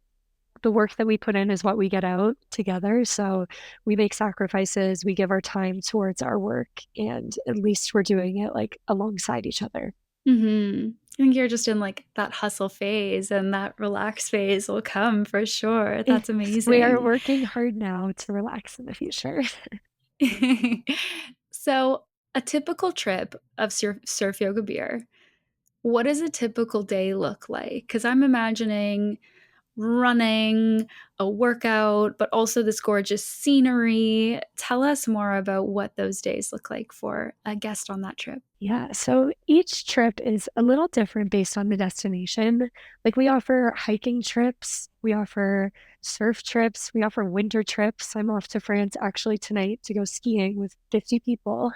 the work that we put in is what we get out together. So we make sacrifices, we give our time towards our work, and at least we're doing it like alongside each other. Mhm. I think you're just in, like, that hustle phase, and that relax phase will come for sure. That's Yes, we are amazing. working hard now to relax in the future. So, a typical trip of surf yoga beer, what does a typical day look like? Because I'm imagining running, a workout, but also this gorgeous scenery. Tell us more about what those days look like for a guest on that trip. Yeah, so each trip is a little different based on the destination. Like we offer hiking trips, we offer surf trips, we offer winter trips. I'm off to France actually tonight to go skiing with 50 people.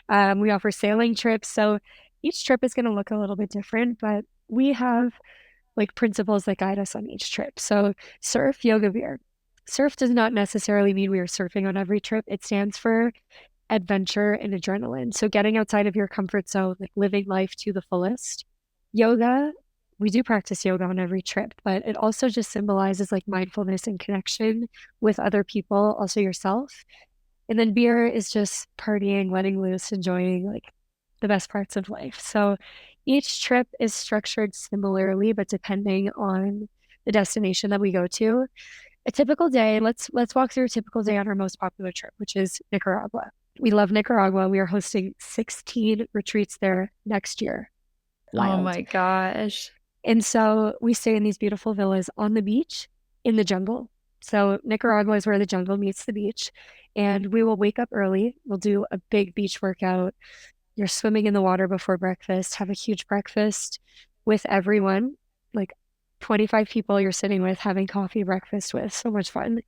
We offer sailing trips. So each trip is going to look a little bit different, but we have like principles that guide us on each trip. So surf, yoga, beer. Surf does not necessarily mean we are surfing on every trip. It stands for adventure and adrenaline. So getting outside of your comfort zone, like living life to the fullest. Yoga, we do practice yoga on every trip, but it also just symbolizes like mindfulness and connection with other people, also yourself. And then beer is just partying, letting loose, enjoying like the best parts of life. So each trip is structured similarly, but depending on the destination that we go to. A typical day, let's walk through a typical day on our most popular trip, which is Nicaragua. We love Nicaragua. We are hosting 16 retreats there next year. Oh Wild. my gosh. And so we stay in these beautiful villas on the beach in the jungle. So Nicaragua is where the jungle meets the beach. And we will wake up early. We'll do a big beach workout. You're swimming in the water before breakfast, have a huge breakfast with everyone, like 25 people you're sitting with, having coffee, breakfast with. So much fun.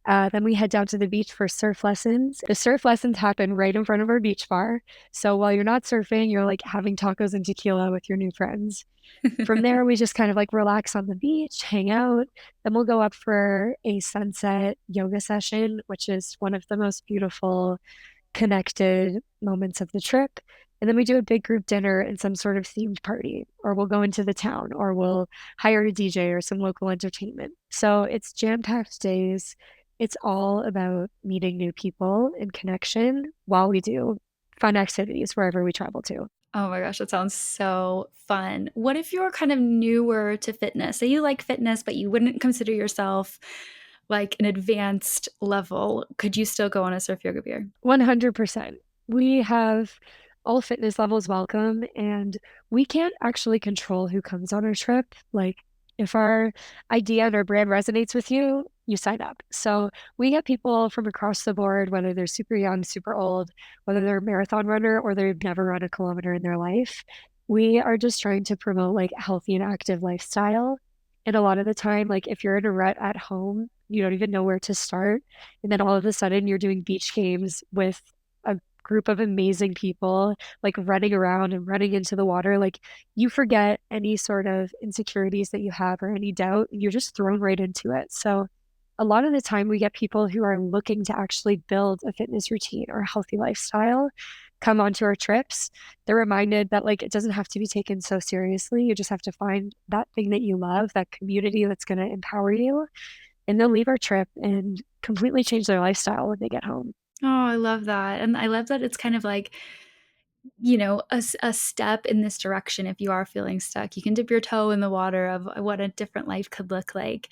Then we head down to the beach for surf lessons. The surf lessons happen right in front of our beach bar. So while you're not surfing, you're like having tacos and tequila with your new friends. From there, we just kind of like relax on the beach, hang out. Then we'll go up for a sunset yoga session, which is one of the most beautiful connected moments of the trip. And then we do a big group dinner and some sort of themed party, or we'll go into the town, or we'll hire a DJ or some local entertainment. So it's jam-packed days. It's all about meeting new people and connection while we do fun activities wherever we travel to. Oh my gosh, that sounds so fun. What if you're kind of newer to fitness? Say you like fitness, but you wouldn't consider yourself like an advanced level. Could you still go on a surf yoga beer? 100%. We have all fitness levels welcome, and we can't actually control who comes on our trip. Like, if our idea and our brand resonates with you, you sign up. So we get people from across the board, whether they're super young, super old, whether they're a marathon runner or they've never run a kilometer in their life. We are just trying to promote like a healthy and active lifestyle. And a lot of the time, like if you're in a rut at home, you don't even know where to start. And then all of a sudden you're doing beach games with a group of amazing people, like running around and running into the water. Like you forget any sort of insecurities that you have or any doubt, and you're just thrown right into it. So a lot of the time we get people who are looking to actually build a fitness routine or a healthy lifestyle come onto our trips. They're reminded that like it doesn't have to be taken so seriously. You just have to find that thing that you love, that community that's going to empower you, and they'll leave our trip and completely change their lifestyle when they get home. Oh, I love that. And I love that it's kind of like, you know, a step in this direction. If you are feeling stuck, you can dip your toe in the water of what a different life could look like.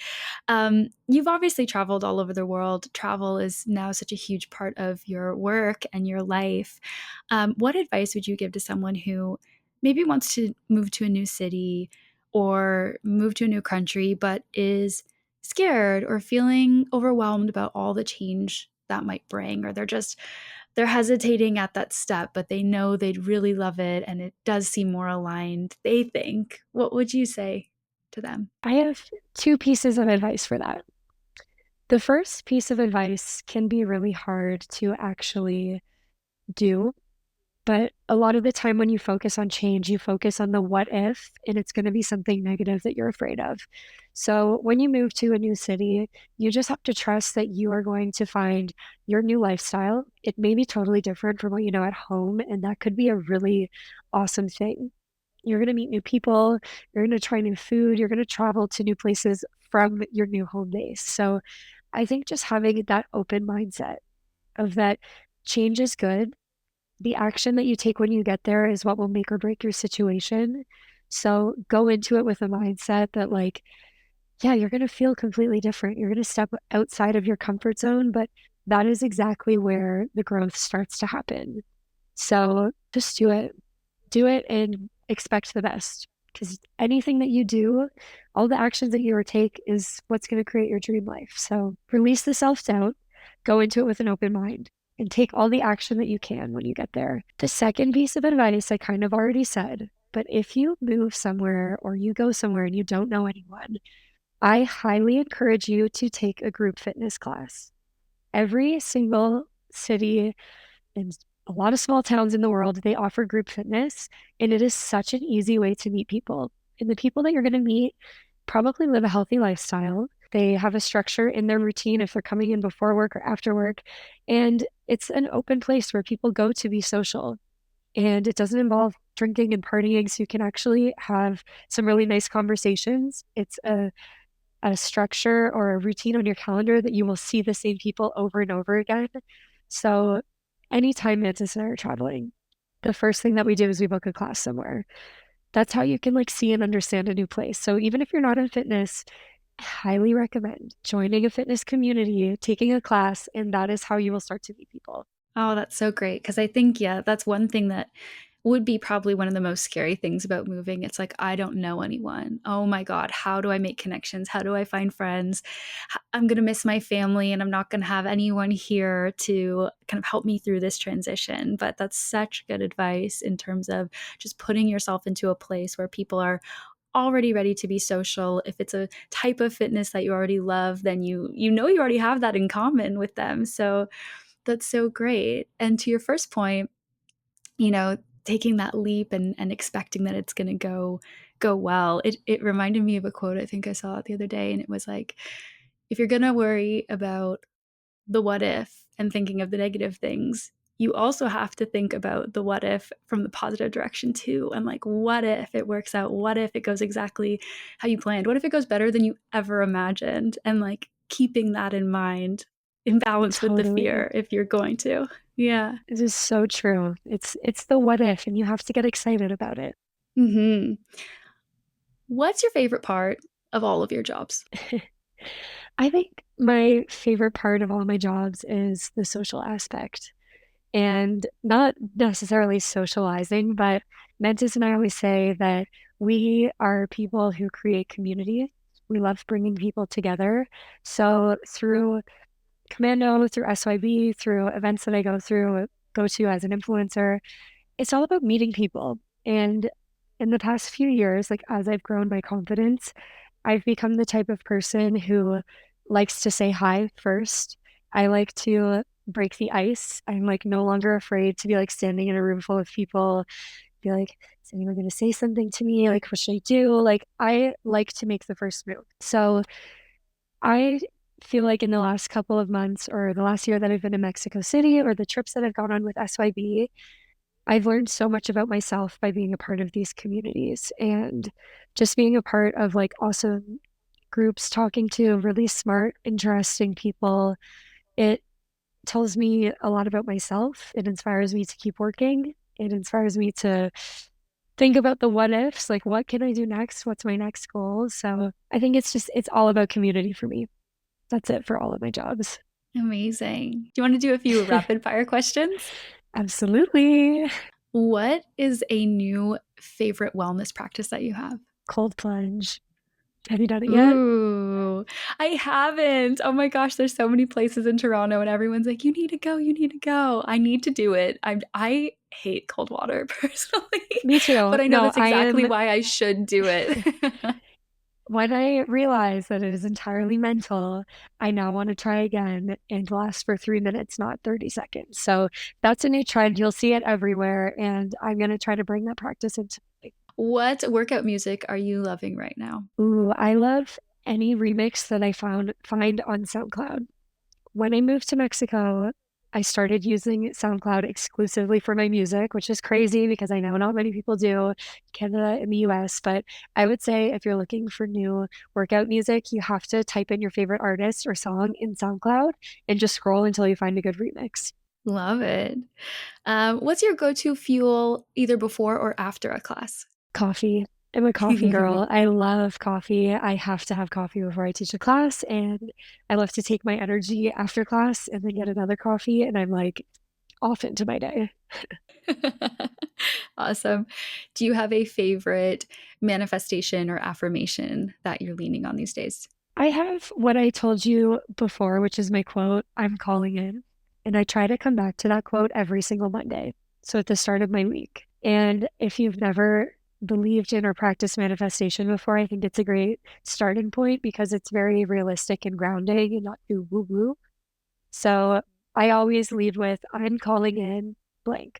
You've obviously traveled all over the world. Travel is now such a huge part of your work and your life. What advice would you give to someone who maybe wants to move to a new city or move to a new country, but is scared or feeling overwhelmed about all the change that might bring, or they're hesitating at that step, but they know they'd really love it and it does seem more aligned, they think. What would you say to them? I have two pieces of advice for that. The first piece of advice can be really hard to actually do, but a lot of the time when you focus on change, you focus on the what if, and it's going to be something negative that you're afraid of. So when you move to a new city, you just have to trust that you are going to find your new lifestyle. It may be totally different from what you know at home, and that could be a really awesome thing. You're going to meet new people. You're going to try new food. You're going to travel to new places from your new home base. So I think just having that open mindset of that change is good. The action that you take when you get there is what will make or break your situation. So go into it with a mindset that, like, yeah, you're going to feel completely different. You're going to step outside of your comfort zone, but that is exactly where the growth starts to happen. So just do it and expect the best. Because anything that you do, all the actions that you take is what's going to create your dream life. So release the self doubt, go into it with an open mind, and take all the action that you can when you get there. The second piece of advice I kind of already said, but if you move somewhere or you go somewhere and you don't know anyone, I highly encourage you to take a group fitness class. Every single city in a lot of small towns in the world, they offer group fitness, and it is such an easy way to meet people. And the people that you're going to meet probably live a healthy lifestyle. They have a structure in their routine if they're coming in before work or after work. And it's an open place where people go to be social. And it doesn't involve drinking and partying. So you can actually have some really nice conversations. It's a structure or a routine on your calendar that you will see the same people over and over again. So anytime Mantis and I are traveling, the first thing that we do is we book a class somewhere. That's how you can like see and understand a new place. So even if you're not in fitness, I highly recommend joining a fitness community, taking a class, and that is how you will start to meet people. Oh, that's so great. Because I think, yeah, that's one thing that would be probably one of the most scary things about moving. It's like, I don't know anyone. Oh my God, how do I make connections? How do I find friends? I'm going to miss my family and I'm not going to have anyone here to kind of help me through this transition. But that's such good advice in terms of just putting yourself into a place where people are already ready to be social. If it's a type of fitness that you already love, then you know you already have that in common with them. So that's so great. And to your first point, taking that leap and expecting that it's going to go well. It reminded me of a quote I think I saw the other day, and it was like, if you're going to worry about the what if and thinking of the negative things, you also have to think about the what if from the positive direction too. And like, what if it works out? What if it goes exactly how you planned? What if it goes better than you ever imagined? And like keeping that in mind in balance with the Totally. fear if you're going to. Yeah. It is so true. It's the what if, and you have to get excited about it. Hmm. What's your favorite part of all of your jobs? I think my favorite part of all my jobs is the social aspect and not necessarily socializing, but Mentis and I always say that we are people who create community. We love bringing people together. So through Commando, through SYB, through events that I go to as an influencer, it's all about meeting people. And in the past few years, like as I've grown my confidence, I've become the type of person who likes to say hi first. I like to break the ice. I'm like no longer afraid to be like standing in a room full of people, be like, is anyone going to say something to me? Like, what should I do? Like, I like to make the first move. So I feel like in the last couple of months or the last year that I've been in Mexico City or the trips that I've gone on with SYB, I've learned so much about myself by being a part of these communities and just being a part of like awesome groups, talking to really smart, interesting people. It tells me a lot about myself. It inspires me to keep working. It inspires me to think about the what ifs, like what can I do next? What's my next goal? So I think it's all about community for me. That's it for all of my jobs. Amazing. Do you want to do a few rapid fire questions? Absolutely. What is a new favorite wellness practice that you have? Cold plunge. Have you done it yet? Ooh, I haven't. Oh my gosh, there's so many places in Toronto and everyone's like, you need to go, you need to go. I need to do it. I hate cold water personally, Me too. but I know No, that's I exactly am. why I should do it. When I realize that it is entirely mental, I now want to try again and last for 3 minutes, not 30 seconds. So that's a new trend. You'll see it everywhere. And I'm going to try to bring that practice into. What workout music are you loving right now? Ooh, I love any remix that I find on SoundCloud. When I moved to Mexico, I started using SoundCloud exclusively for my music, which is crazy because I know not many people do, Canada and the US. But I would say if you're looking for new workout music, you have to type in your favorite artist or song in SoundCloud and just scroll until you find a good remix. Love it. What's your go-to fuel either before or after a class? Coffee. I'm a coffee girl. I love coffee. I have to have coffee before I teach a class, and I love to take my energy after class and then get another coffee, and I'm like off into my day. Awesome. Do you have a favorite manifestation or affirmation that you're leaning on these days? I have what I told you before, which is my quote, I'm calling in. And I try to come back to that quote every single Monday. So at the start of my week. And if you've never believed in or practiced manifestation before, I think it's a great starting point because it's very realistic and grounding and not too woo woo. So I always lead with, I'm calling in blank.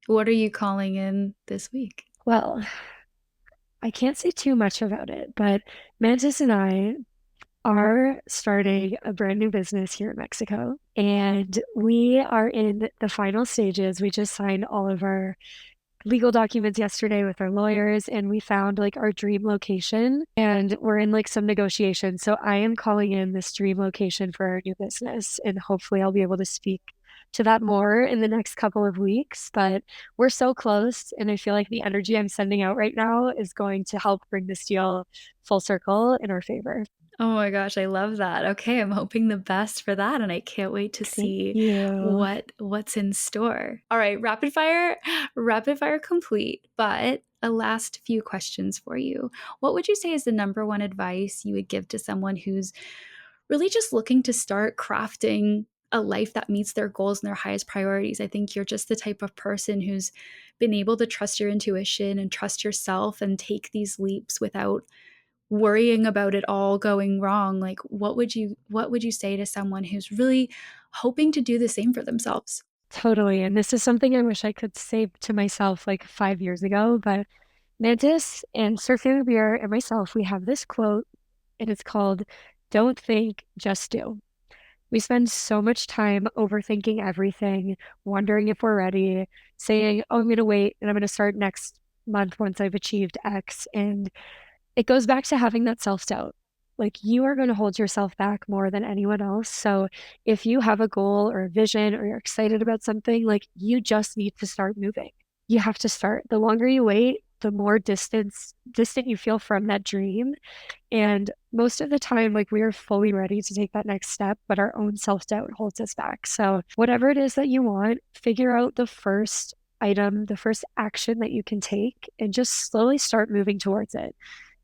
What are you calling in this week? Well, I can't say too much about it, but Mantis and I are starting a brand new business here in Mexico, and we are in the final stages. We just signed all of our legal documents yesterday with our lawyers, and we found like our dream location, and we're in like some negotiations. So I am calling in this dream location for our new business, and hopefully I'll be able to speak to that more in the next couple of weeks. But we're so close, and I feel like the energy I'm sending out right now is going to help bring this deal full circle in our favor. Oh my gosh, I love that. Okay, I'm hoping the best for that and I can't wait to Thank see you. what's in store. All right, rapid fire complete, but a last few questions for you. What would you say is the number one advice you would give to someone who's really just looking to start crafting a life that meets their goals and their highest priorities? I think you're just the type of person who's been able to trust your intuition and trust yourself and take these leaps without worrying about it all going wrong. Like what would you say to someone who's really hoping to do the same for themselves? Totally. And this is something I wish I could say to myself like 5 years ago. But Mantis and Sir Beer and myself, we have this quote, and it's called, Don't think, just do. We spend so much time overthinking everything, wondering if we're ready, saying, oh, I'm going to wait and I'm going to start next month once I've achieved X. And it goes back to having that self-doubt. Like you are going to hold yourself back more than anyone else. So if you have a goal or a vision or you're excited about something, like you just need to start moving. You have to start. The longer you wait, the more distant you feel from that dream. And most of the time, like we are fully ready to take that next step, but our own self-doubt holds us back. So whatever it is that you want, figure out the first item, the first action that you can take, and just slowly start moving towards it.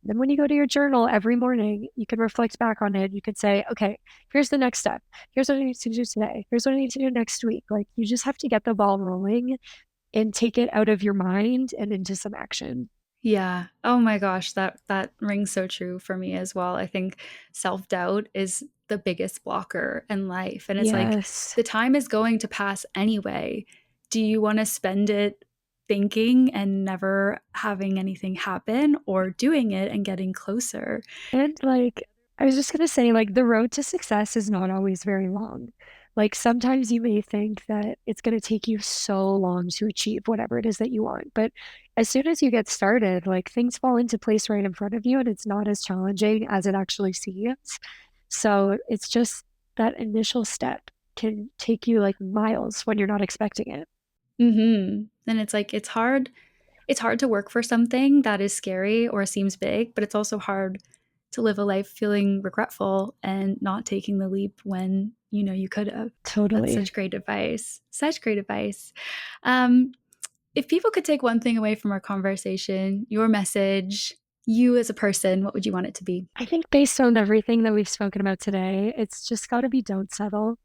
Then when you go to your journal every morning, you can reflect back on it. You can say, okay, here's the next step. Here's what I need to do today. Here's what I need to do next week. Like you just have to get the ball rolling and take it out of your mind and into some action. Yeah. Oh my gosh, that rings so true for me as well. I think self-doubt is the biggest blocker in life. And it's like Yes, the time is going to pass anyway. Do you want to spend it thinking and never having anything happen or doing it and getting closer? and like, I was just gonna say, like, the road to success is not always very long. Like, sometimes you may think that it's gonna take you so long to achieve whatever it is that you want, but as soon as you get started, like, things fall into place right in front of you, and it's not as challenging as it actually seems. So it's just that initial step can take you like miles when you're not expecting it. And it's like it's hard to work for something that is scary or seems big, but it's also hard to live a life feeling regretful and not taking the leap when you know you could have. That's Totally. such great advice. Such great advice. Um, if people could take one thing away from our conversation, your message, you as a person, what would you want it to be? I think based on everything that we've spoken about today, it's just got to be don't settle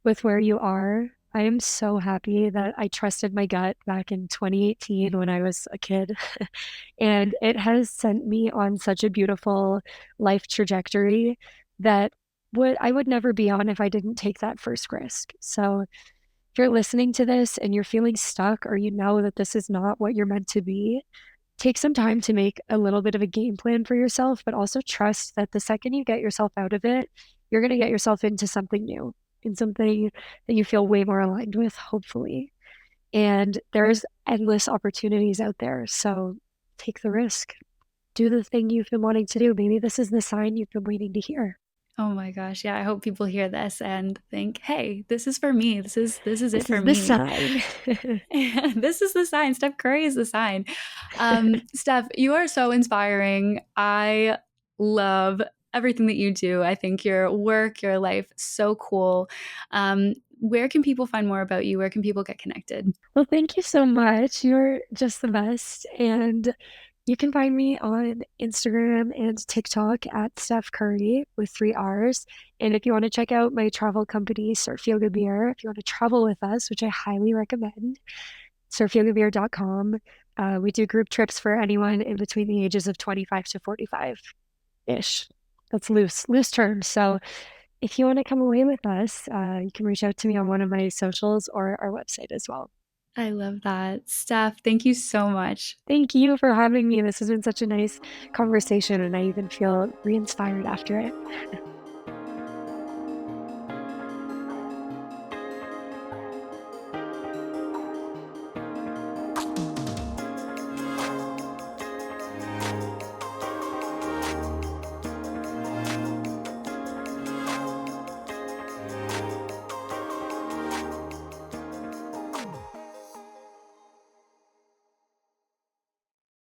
with where you are. I am so happy that I trusted my gut back in 2018 when I was a kid. And it has sent me on such a beautiful life trajectory that I would never be on if I didn't take that first risk. So if you're listening to this and you're feeling stuck or you know that this is not what you're meant to be, take some time to make a little bit of a game plan for yourself, but also trust that the second you get yourself out of it, you're going to get yourself into something new. in something that you feel way more aligned with, hopefully. And there's endless opportunities out there. So take the risk. Do the thing you've been wanting to do. Maybe this is the sign you've been waiting to hear. Oh my gosh. Yeah, I hope people hear this and think, "Hey, this is for me. This is it This for is the me." sign. This is the sign. Steph Curry is the sign. Steph, you are so inspiring. I love everything that you do. I think your work, your life, so cool. Where can people find more about you? Where can people get connected? Well, thank you so much. You're just the best. And you can find me on Instagram and TikTok at Steph Currie with 3 R's. And if you want to check out my travel company, Surf Yoga Beer, if you want to travel with us, which I highly recommend, surfyogabeer.com. We do group trips for anyone in between the ages of 25 to 45-ish. That's loose terms. So if you want to come away with us, you can reach out to me on one of my socials or our website as well. I love that. Steph, thank you so much. Thank you for having me. This has been such a nice conversation, and I even feel re inspired after it.